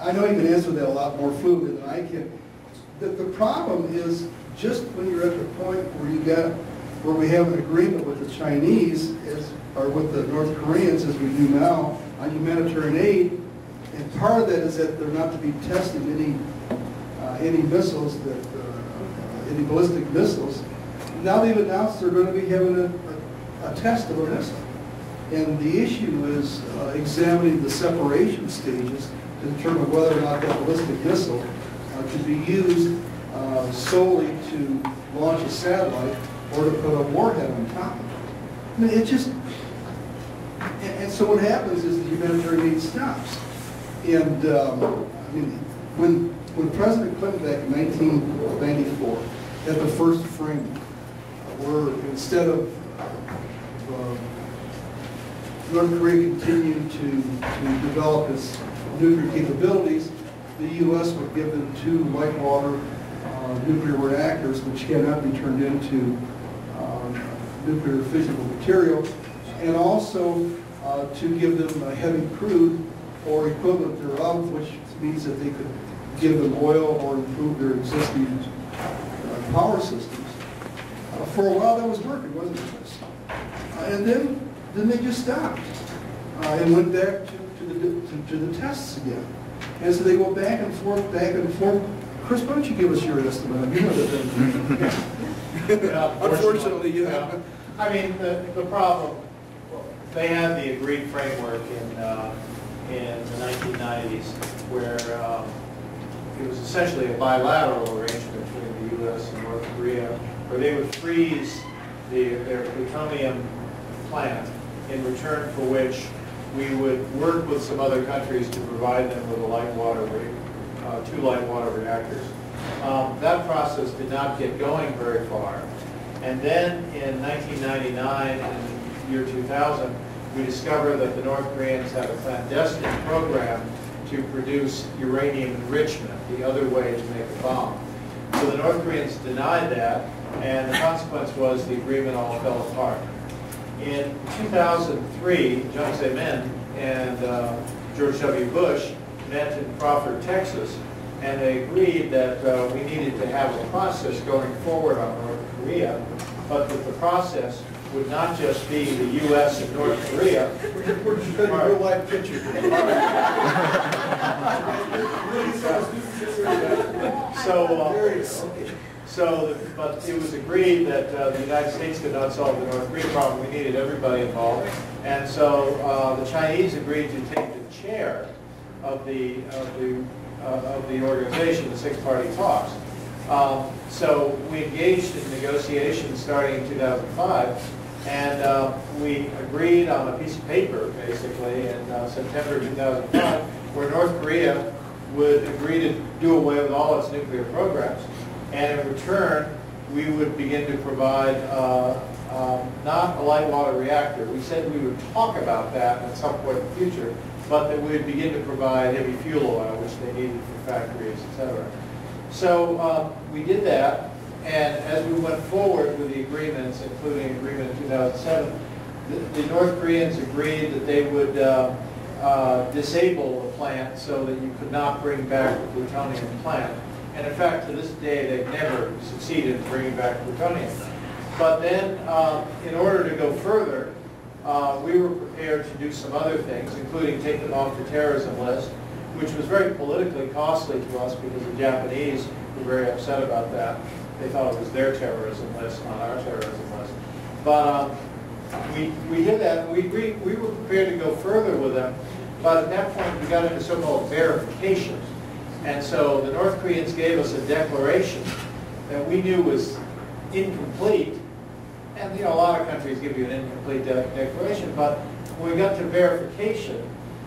I know you can answer that a lot more fluently than I can. The problem is just when you're at the point where we have an agreement with the Chinese or with the North Koreans, as we do now, on humanitarian aid, and part of that is that they're not to be testing any missiles any ballistic missiles. Now they've announced they're going to be having a test of a missile. And the issue is examining the separation stages to determine whether or not that ballistic missile can be used solely to launch a satellite or to put a warhead on top of it. I mean, it just, and so what happens is the humanitarian aid stops. And I mean, when President Clinton back in 1994 had the first framework, where instead of North Korea continued to develop its nuclear capabilities, the U.S. would give them 2 light water nuclear reactors, which cannot be turned into nuclear physical material, and also to give them a heavy crude or equivalent thereof, which means that they could give them oil or improve their existing power systems. For a while that was working, wasn't it? And then they just stopped and went back to the tests again. And so they go back and forth, back and forth. Chris, why don't you give us your estimate? You know that. Unfortunately, yeah. I mean, the problem, they had the agreed framework in the 1990s where it was essentially a bilateral arrangement between the U.S. and North Korea, where they would freeze their plutonium plant, in return for which we would work with some other countries to provide them with 2 light water reactors. That process did not get going very far. And then in 1999 and year 2000, we discovered that the North Koreans had a clandestine program to produce uranium enrichment, the other way to make a bomb. So the North Koreans denied that, and the consequence was the agreement all fell apart. In 2003, Jiang Zemin and George W. Bush met in Crawford, Texas, and they agreed that we needed to have a process going forward on North Korea, but that the process would not just be the U.S. and North Korea. We're just going to real life picture. But it was agreed that the United States could not solve the North Korea problem. We needed everybody involved, and so the Chinese agreed to take the chair of the organization, the six-party talks. So we engaged in negotiations starting in 2005, and we agreed on a piece of paper, basically, in September 2005, where North Korea would agree to do away with all its nuclear programs. And in return, we would begin to provide not a light water reactor. We said we would talk about that at some point in the future, but that we would begin to provide heavy fuel oil, which they needed for factories, etc. So we did that, and as we went forward with the agreements, including agreement in 2007, the North Koreans agreed that they would disable the plant so that you could not bring back the plutonium plant. And in fact, to this day, they've never succeeded in bringing back plutonium. But then, in order to go further, we were prepared to do some other things, including take them off the terrorism list, which was very politically costly to us because the Japanese were very upset about that. They thought it was their terrorism list, not our terrorism list. But we did that, and we were prepared to go further with them, but at that point we got into so-called verification. And so the North Koreans gave us a declaration that we knew was incomplete. And a lot of countries give you an incomplete declaration, but when we got to verification,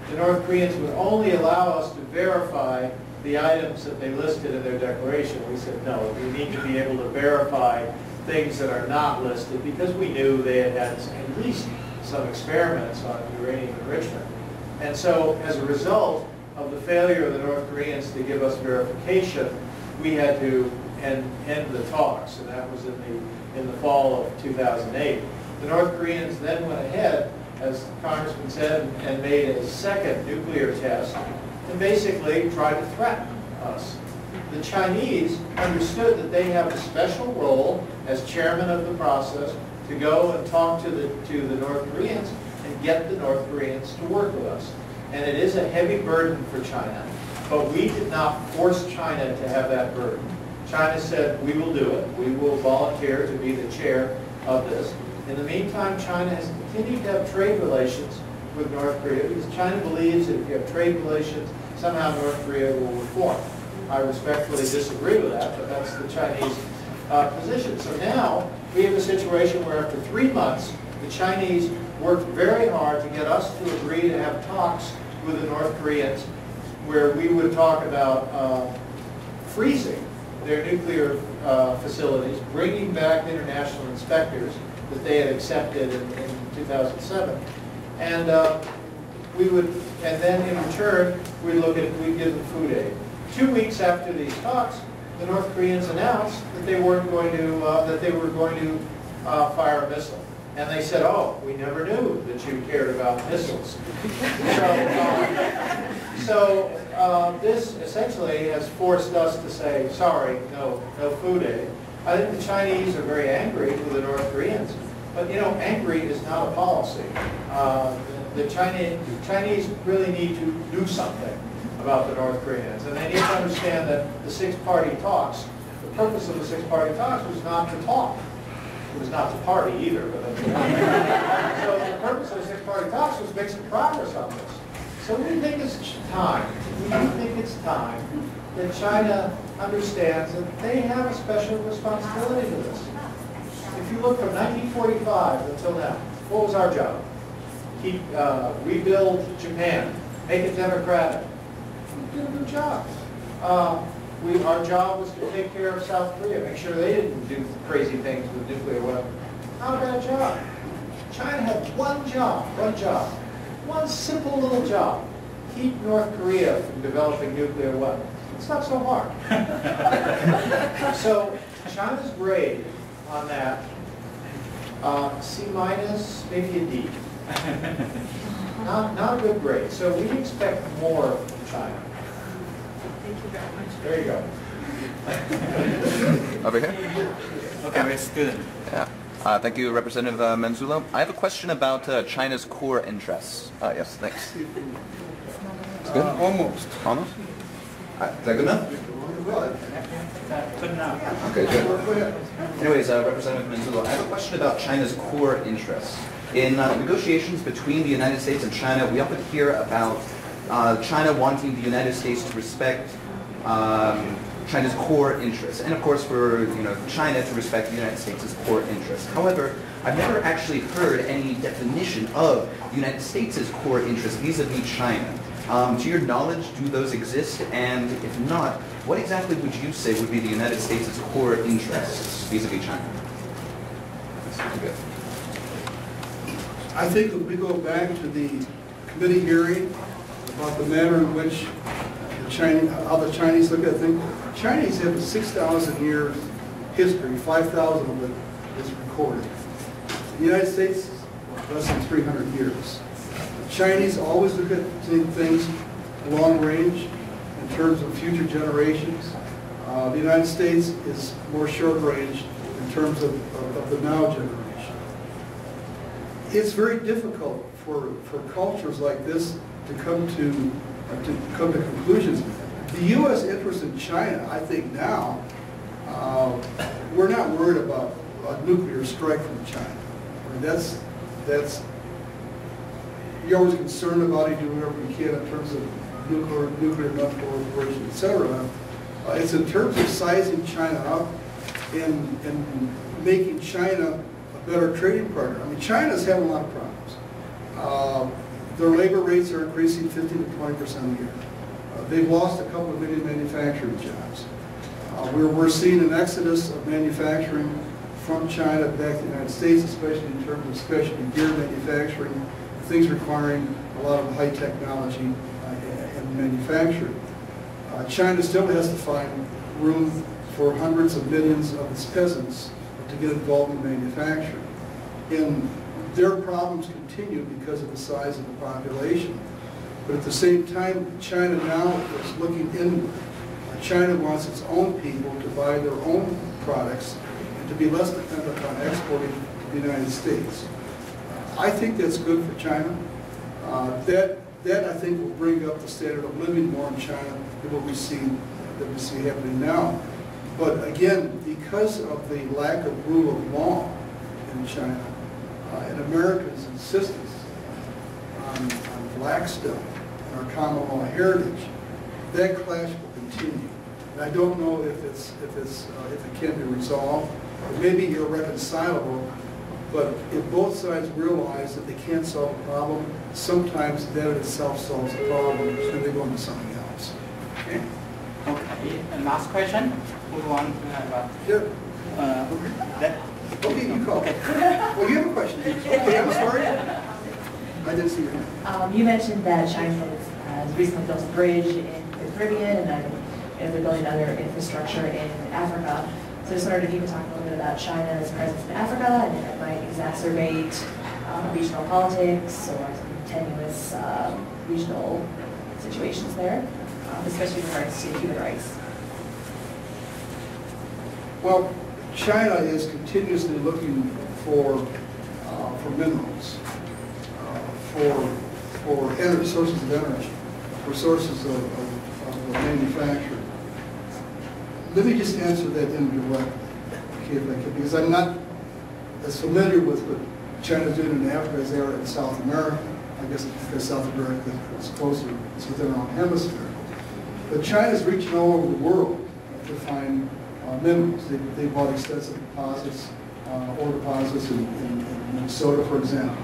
the North Koreans would only allow us to verify the items that they listed in their declaration. We said, no, we need to be able to verify things that are not listed, because we knew they had had at least some experiments on uranium enrichment. And so as a result of the failure of the North Koreans to give us verification, we had to end the talks, and that was in the fall of 2008. The North Koreans then went ahead, as the Congressman said, and made a second nuclear test, and basically tried to threaten us. The Chinese understood that they have a special role as chairman of the process to go and talk to the North Koreans and get the North Koreans to work with us. And it is a heavy burden for China, but we did not force China to have that burden. China said, we will do it. We will volunteer to be the chair of this. In the meantime, China has continued to have trade relations with North Korea because China believes that if you have trade relations, somehow North Korea will reform. I respectfully disagree with that, but that's the Chinese position. So now we have a situation where after 3 months, the Chinese worked very hard to get us to agree to have talks with the North Koreans where we would talk about freezing their nuclear facilities, bringing back international inspectors that they had accepted in 2007, and then in return we'd give them food aid. 2 weeks after these talks, the North Koreans announced that they weren't going to fire a missile, and they said, "Oh, we never knew that you cared about missiles." So this essentially has forced us to say, sorry, no food aid. I think the Chinese are very angry with the North Koreans, but angry is not a policy. The Chinese really need to do something about the North Koreans, and they need to understand that the six-party talks, the purpose of the six-party talks was not to talk. It was not to party either. But so the purpose of the six-party talks was to make some progress on this. So we think it's time. We do think it's time that China understands that they have a special responsibility to this. If you look from 1945 until now, what was our job? Rebuild Japan, make it democratic. We did a good job. Our job was to take care of South Korea, make sure they didn't do crazy things with nuclear weapons. Not a bad job. China had one job, one simple little job: keep North Korea from developing nuclear weapons. It's not so hard. So China's grade on that, C minus, maybe a D. Not a good grade. So we expect more from China. Thank you very much. There you go. Over here? Okay, I'm a student. Yeah. Thank you, Representative Manzullo. I have a question about China's core interests. Yes, thanks. It's good? Almost. Almost? Is that good enough? Good enough. Okay, good. Anyways, Representative Manzullo, I have a question about China's core interests. In negotiations between the United States and China, we often hear about China wanting the United States to respect China's core interests, and of course for China to respect the United States' core interests. However, I've never actually heard any definition of the United States' core interests vis-a-vis China. To your knowledge, do those exist? And if not, what exactly would you say would be the United States' core interests vis-a-vis China? I think if we go back to the committee hearing about the manner in which how the Chinese look at things, Chinese have a 6,000 years history, 5,000 of it is recorded. The United States, less than 300 years. The Chinese always look at things long range in terms of future generations. The United States is more short range in terms of the now generation. It's very difficult for cultures like this to come to conclusions. The U.S. interest in China, I think now, we're not worried about a nuclear strike from China. I mean, that's you're always concerned about it, do whatever you can in terms of nuclear non-proliferation, etc. It's in terms of sizing China up and making China a better trading partner. I mean, China's having a lot of problems. Their labor rates are increasing 15 to 20% a year. They've lost a couple of million manufacturing jobs. We're seeing an exodus of manufacturing from China back to the United States, especially in terms of specialty gear manufacturing, things requiring a lot of high technology in manufacturing. China still has to find room for hundreds of millions of its peasants to get involved in manufacturing. And their problems continue because of the size of the population. But at the same time, China now is looking inward. China wants its own people to buy their own products and to be less dependent on exporting to the United States. I think that's good for China. That I think will bring up the standard of living more in China than what we see happening now. But again, because of the lack of rule of law in China and America's insistence on Blackstone and our common law heritage, that clash will continue. And I don't know if it can be resolved. It may be irreconcilable, but if both sides realize that they can't solve a problem, sometimes that in itself solves the problem, so they go into something else. Okay. Okay. And last question. Who wants to have that? Okay, you call. Okay. Well, you have a question. Okay, I'm sorry. I didn't see your hand. You mentioned that China has recently built a bridge in the Caribbean, and they're building other infrastructure in Africa. So I just wondered if you could talk a little bit about China's presence in Africa and if it might exacerbate regional politics or some tenuous regional situations there, especially in regards to human rights. Well, China is continuously looking for minerals, for sources of energy, for sources of manufacturing. Let me just answer that indirectly, okay, if I could, because I'm not as familiar with what China's doing in Africa as they are in South America. I guess because South America is closer, it's within our own hemisphere. But China's reaching all over the world to find minerals. They bought extensive deposits, ore deposits in Minnesota, for example.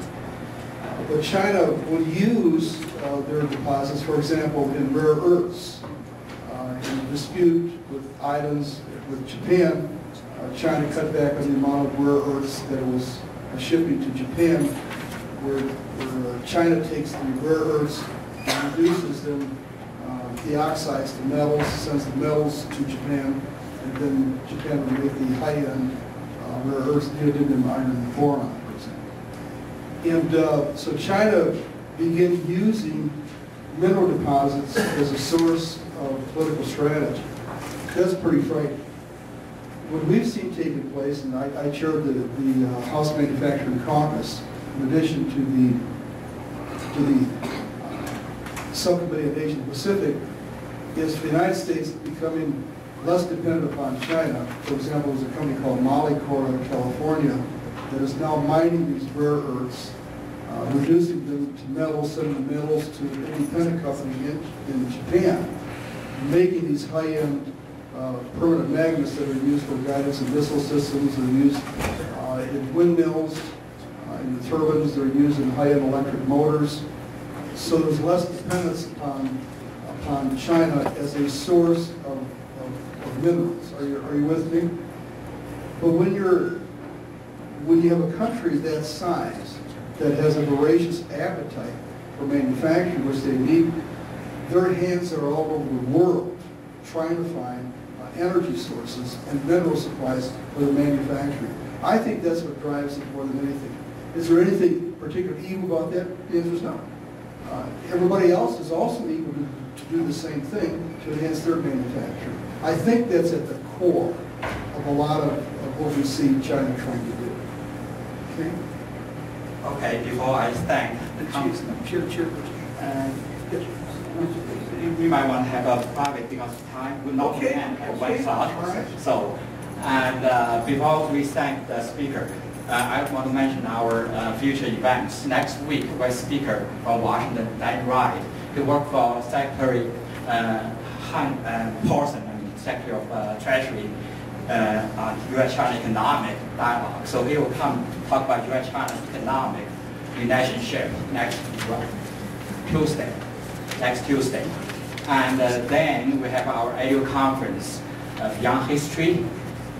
But China will use their deposits, for example, in rare earths. In a dispute with items with Japan, China cut back on the amount of rare earths that it was shipping to Japan, where China takes the rare earths and reduces them, the oxides to metals, sends the metals to Japan, and then Japan will make the high-end rare earths, neodymium iron and boron, for example. And so China began using mineral deposits as a source of political strategy. That's pretty frightening. what we've seen taking place, and I chaired the House Manufacturing Caucus, in addition to the Subcommittee of Asia Pacific, is the United States becoming less dependent upon China. For example, there's a company called Molycorp in California that is now mining these rare earths, reducing them to metals, sending the metals to an independent company in Japan, making these high-end permanent magnets that are used for guidance and missile systems, that are used in windmills, in the turbines, they're used in high-end electric motors. So there's less dependence upon China as a source of minerals. Are you with me? But when you have a country that size that has a voracious appetite for manufacturing, which they need, their hands are all over the world trying to find energy sources and mineral supplies for the manufacturing. I think that's what drives it more than anything. Is there anything particularly evil about that? The answer is no. Everybody else is also eager to do the same thing to enhance their manufacturing. I think that's at the core of a lot of what we see China trying to do. Okay? Okay, before I thank the Congressman, we might want to have a private because time will not end at 1 o'clock. So, and before we thank the speaker, I want to mention our future events. Next week, our speaker from Washington, Dan Wright, he worked for Secretary Paulson, Secretary of Treasury, on U.S.-China economic dialogue. So he will come talk about U.S.-China economic relationship next Tuesday. And then we have our annual conference, Beyond History,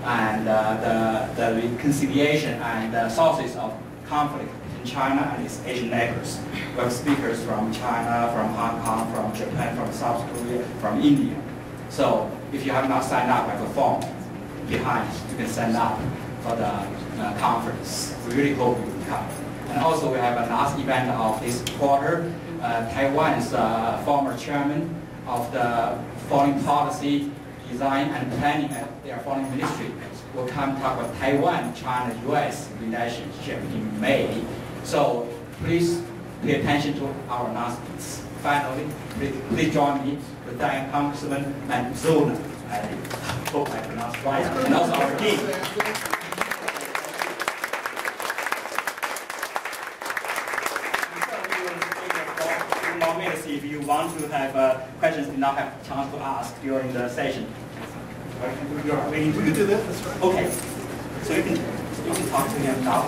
and the reconciliation and the sources of conflict in China and its Asian neighbors. We have speakers from China, from Hong Kong, from Japan, from South Korea, from India. So if you have not signed up, I have a form behind. You can sign up for the conference. We really hope you will come. And also we have a last event of this quarter. Taiwan's former chairman of the foreign policy design and planning at their foreign ministry will come talk about Taiwan, China, U.S. relationship in May. So please pay attention to our announcements. Finally, please join me to thank Congressman Manzullo. I hope I pronounced right. And also our team. If you want to have questions you not have a chance to ask during the session. We can do that, that's right. Okay. So you can talk to him now.